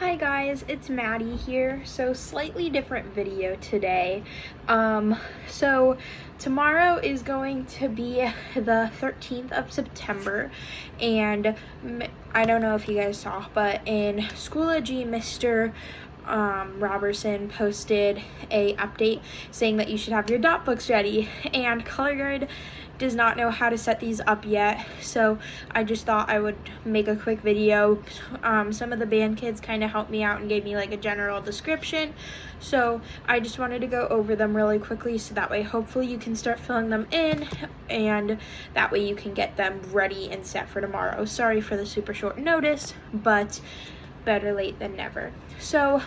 Hi guys, it's Maddie here. So slightly different video today. So tomorrow is going to be the 13th of September, and I don't know if you guys saw, but in Schoology, Mr. Robertson posted a update saying that you should have your dot books ready, and ColorGuard does not know how to set these up yet, so I just thought I would make a quick video. Some of the band kids kind of helped me out and gave me like a general description, so I just wanted to go over them really quickly so that way hopefully you can start filling them in, and that way you can get them ready and set for tomorrow. Sorry for the super short notice, but better late than never. So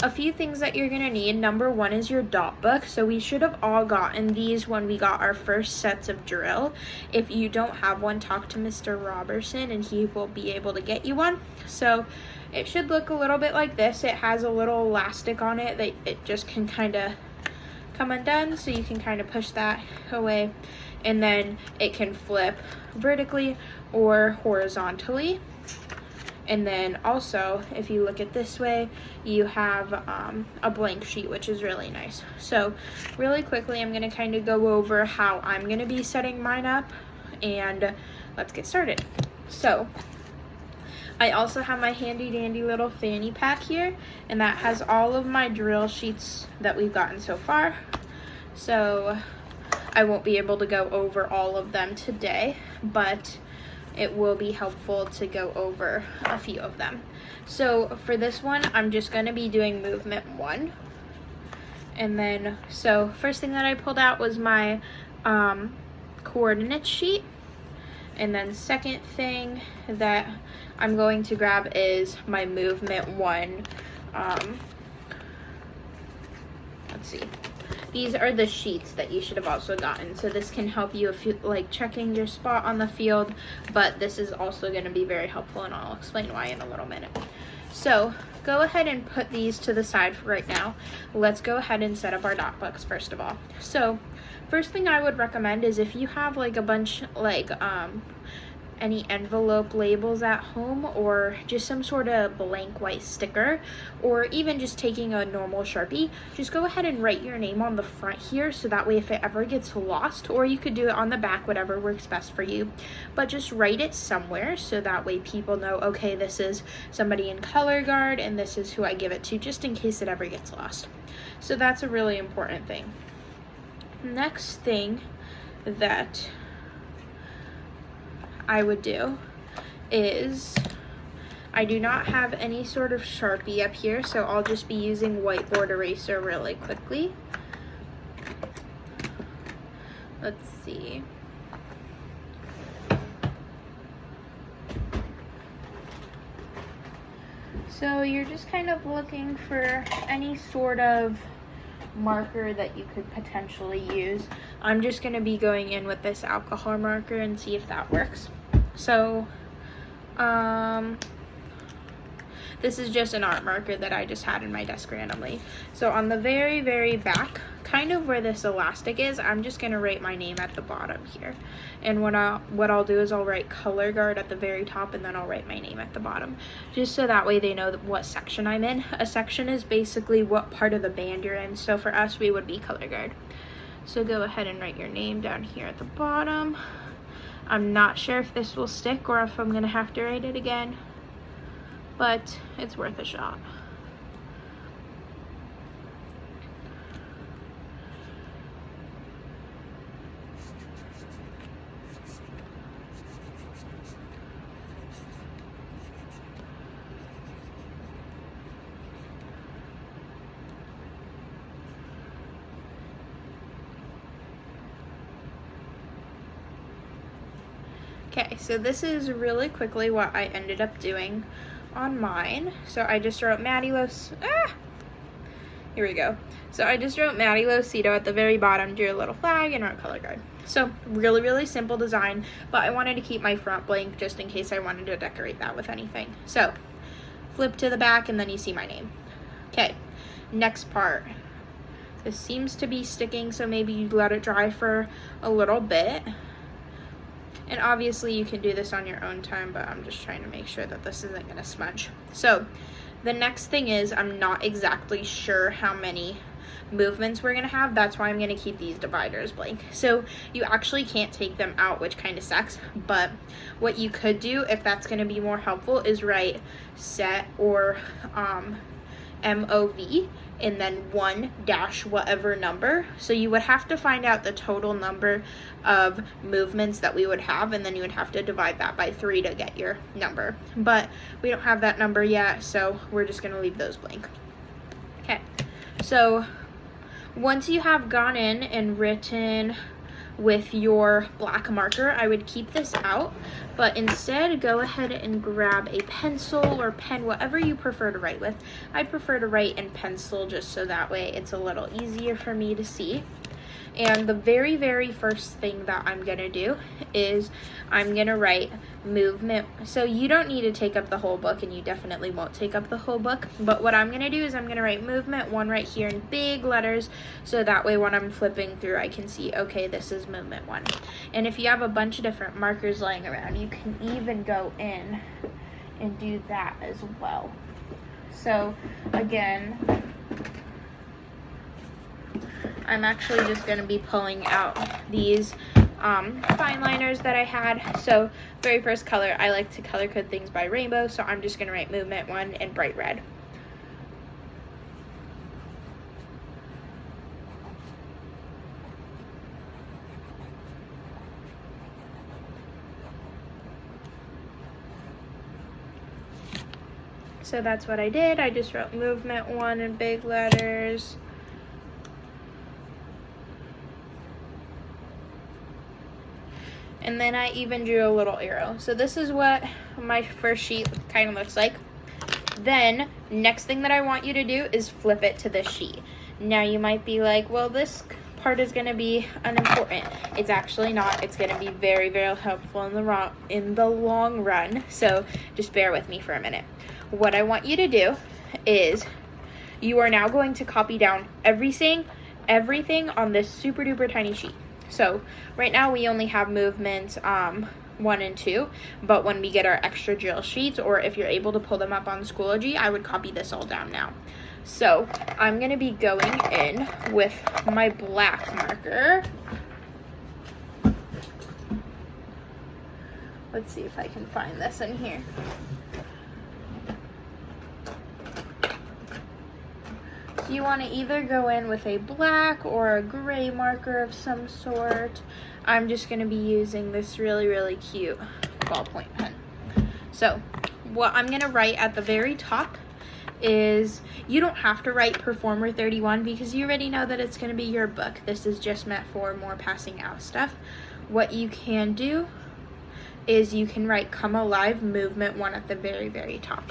a few things that you're gonna need. Number one is your dot book. So we should have all gotten these when we got our first sets of drill. If you don't have one, talk to Mr. Robertson and he will be able to get you one. So it should look a little bit like this. It has a little elastic on it that it just can kind of come undone, so you can kind of push that away, and then it can flip vertically or horizontally. And then also, if you look at this way, you have a blank sheet, which is really nice. So really quickly, I'm going to kind of go over how I'm going to be setting mine up, and let's get started. So I also have my handy dandy little fanny pack here, and that has all of my drill sheets that we've gotten so far. So I won't be able to go over all of them today, but it will be helpful to go over a few of them. So for this one, I'm just going to be doing movement 1. And then, so first thing that I pulled out was my coordinate sheet. And then second thing that I'm going to grab is my movement 1. Let's see. These are the sheets that you should have also gotten. So this can help you if you like checking your spot on the field, but this is also going to be very helpful, and I'll explain why in a little minute. So go ahead and put these to the side for right now. Let's go ahead and set up our dot books first of all. So first thing I would recommend is if you have like a bunch like any envelope labels at home, or just some sort of blank white sticker, or even just taking a normal Sharpie, just go ahead and write your name on the front here, so that way if it ever gets lost, or you could do it on the back, whatever works best for you, but just write it somewhere so that way people know, okay, this is somebody in ColorGuard and this is who I give it to, just in case it ever gets lost. So that's a really important thing. Next thing that I would do is, I do not have any sort of Sharpie up here, so I'll just be using whiteboard eraser really quickly. Let's see. So you're just kind of looking for any sort of marker that you could potentially use. I'm just going to be going in with this alcohol marker and see if that works. So this is just an art marker that I just had in my desk randomly. So on the very, very back, kind of where this elastic is, I'm just going to write my name at the bottom here. And what I'll do is I'll write ColorGuard at the very top, and then I'll write my name at the bottom, just so that way they know what section I'm in. A section is basically what part of the band you're in. So for us, we would be ColorGuard. So go ahead and write your name down here at the bottom. I'm not sure if this will stick or if I'm going to have to write it again, but it's worth a shot. Okay, so this is really quickly what I ended up doing on mine. So I just wrote Maddie here we go. So I just wrote Maddie Losito at the very bottom, drew a little flag, and wrote ColorGuard. So really, really simple design, but I wanted to keep my front blank just in case I wanted to decorate that with anything. So flip to the back, and then you see my name. Okay, next part. This seems to be sticking, so maybe you let it dry for a little bit. And obviously you can do this on your own time, but I'm just trying to make sure that this isn't going to smudge. So The next thing is I'm not exactly sure how many movements we're going to have. That's why I'm going to keep these dividers blank. So you actually can't take them out, which kind of sucks. But what you could do, if that's going to be more helpful, is write set or MOV and then 1 dash whatever number. So you would have to find out the total number of movements that we would have, and then you would have to divide that by 3 to get your number. But we don't have that number yet, so we're just going to leave those blank. Okay, so once you have gone in and written with your black marker, I would keep this out, but instead go ahead and grab a pencil or pen, whatever you prefer to write with. I prefer to write in pencil just so that way it's a little easier for me to see. And the very, very first thing that I'm gonna do is I'm gonna write movement. So you don't need to take up the whole book, and you definitely won't take up the whole book. But what I'm gonna do is I'm gonna write movement 1 right here in big letters, so that way when I'm flipping through, I can see, okay, this is movement 1. And if you have a bunch of different markers lying around, you can even go in and do that as well. So again, I'm actually just going to be pulling out these fine liners that I had. So very first color, I like to color code things by rainbow, so I'm just going to write movement 1 in bright red. So that's what I did. I just wrote movement 1 in big letters. And then I even drew a little arrow. So this is what my first sheet kind of looks like. Then, next thing that I want you to do is flip it to this sheet. Now you might be like, well, this part is going to be unimportant. It's actually not. It's going to be very, very helpful in the long run. So just bear with me for a minute. What I want you to do is you are now going to copy down everything on this super duper tiny sheet. So right now we only have movements 1 and 2, but when we get our extra drill sheets, or if you're able to pull them up on Schoology, I would copy this all down now. So I'm going to be going in with my black marker. Let's see if I can find this in here. So you want to either go in with a black or a gray marker of some sort. I'm just going to be using this really, really cute ballpoint pen. So what I'm going to write at the very top is, you don't have to write Performer 31 because you already know that it's going to be your book. This is just meant for more passing out stuff. What you can do is you can write Come Alive Movement 1 at the very, very top.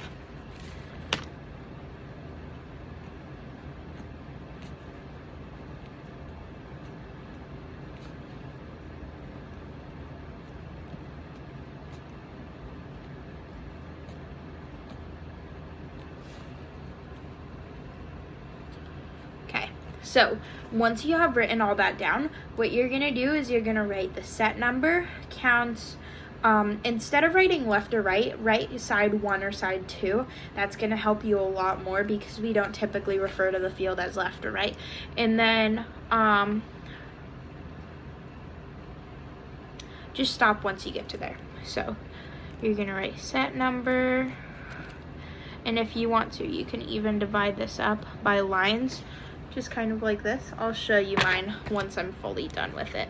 So once you have written all that down, what you're going to do is you're going to write the set number, counts. Instead of writing left or right, write side 1 or side 2. That's going to help you a lot more because we don't typically refer to the field as left or right. And then just stop once you get to there. So you're going to write set number. And if you want to, you can even divide this up by lines. Just kind of like this. I'll show you mine once I'm fully done with it.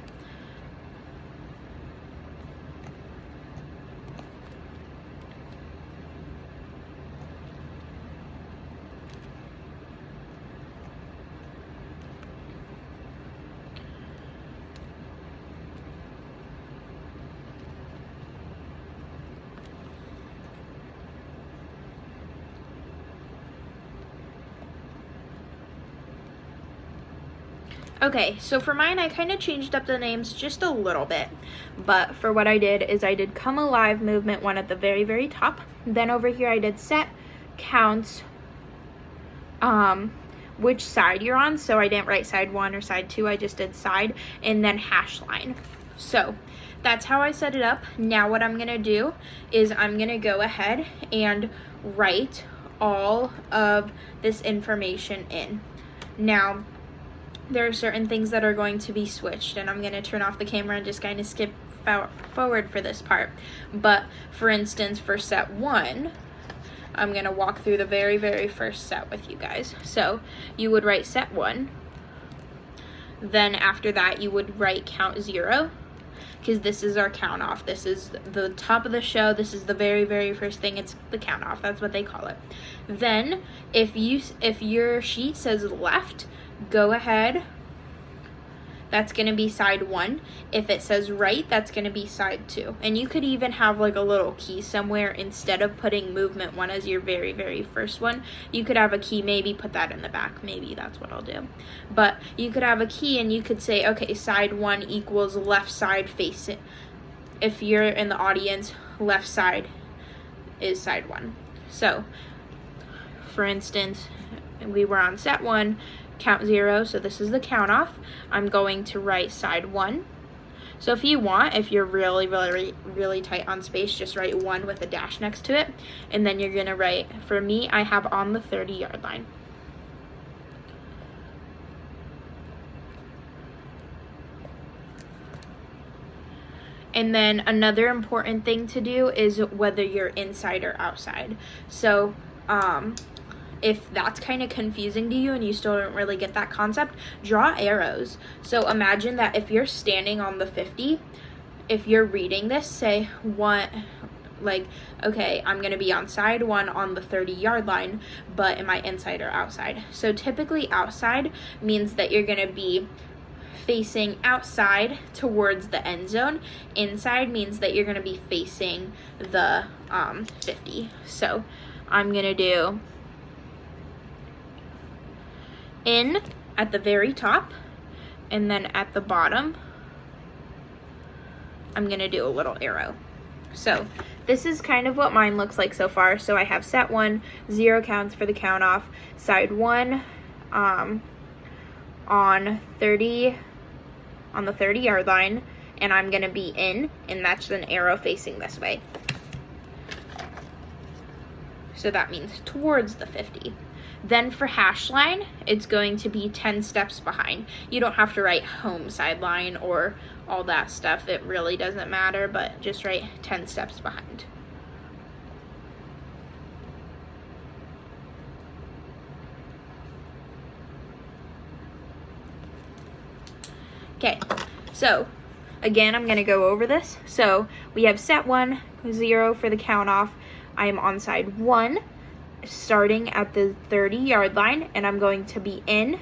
Okay, so for mine, I kind of changed up the names just a little bit, but for what I did is I did Come Alive Movement 1 at the very, very top. Then over here I did set, counts, which side you're on. So I didn't write side 1 or side 2, I just did side, and then hash line. So that's how I set it up. Now what I'm gonna do is I'm gonna go ahead and write all of this information in. Now, there are certain things that are going to be switched, and I'm going to turn off the camera and just kind of skip forward for this part. But for instance, for set 1, I'm going to walk through the very, very first set with you guys. So you would write set 1. Then after that, you would write count 0, because this is our count off. This is the top of the show. This is the very, very first thing. It's the count off. That's what they call it. Then if your sheet says left, go ahead. That's going to be side 1. If it says right, that's going to be side 2. And you could even have like a little key somewhere instead of putting movement 1 as your very, very first one. You could have a key, maybe put that in the back. Maybe that's what I'll do. But you could have a key and you could say, okay, side 1 equals left side facing. If you're in the audience, left side is side 1. So, for instance, we were on set 1. Count 0, so this is the count off. I'm going to write side 1. So if you want, if you're really, really, really tight on space, just write 1 with a dash next to it. And then you're going to write, for me, I have on the 30-yard line. And then another important thing to do is whether you're inside or outside. So, if that's kind of confusing to you and you still don't really get that concept, draw arrows. So imagine that if you're standing on the 50, if you're reading this, say okay, I'm going to be on side 1 on the 30-yard line, but am I inside or outside? So typically outside means that you're going to be facing outside towards the end zone. Inside means that you're going to be facing the 50. So I'm going to do in at the very top, and then at the bottom I'm gonna do a little arrow. So this is kind of what mine looks like so far. So I have set 1, 0 counts for the count off, side 1 on the 30-yard line, and I'm gonna be in, and that's an arrow facing this way. So that means towards the 50. Then for hash line, it's going to be 10 steps behind. You don't have to write home sideline or all that stuff. It really doesn't matter, but just write 10 steps behind. Okay, so again, I'm gonna go over this. So we have set 1, 0 for the count off. I am on side 1, starting at the 30-yard line, and I'm going to be in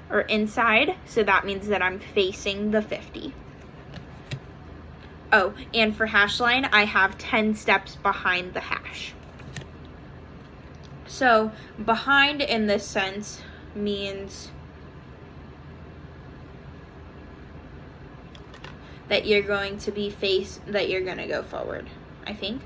or inside, so that means that I'm facing the 50. Oh, and for hash line, I have 10 steps behind the hash. So behind in this sense means that you're going to be that you're going to go forward, I think.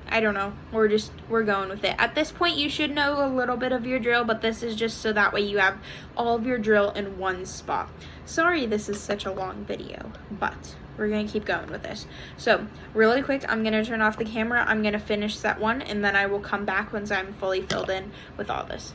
I don't know. We're going with it. At this point, you should know a little bit of your drill, but this is just so that way you have all of your drill in one spot. Sorry this is such a long video, but we're going to keep going with this. So, really quick, I'm going to turn off the camera. I'm going to finish set 1, and then I will come back once I'm fully filled in with all this.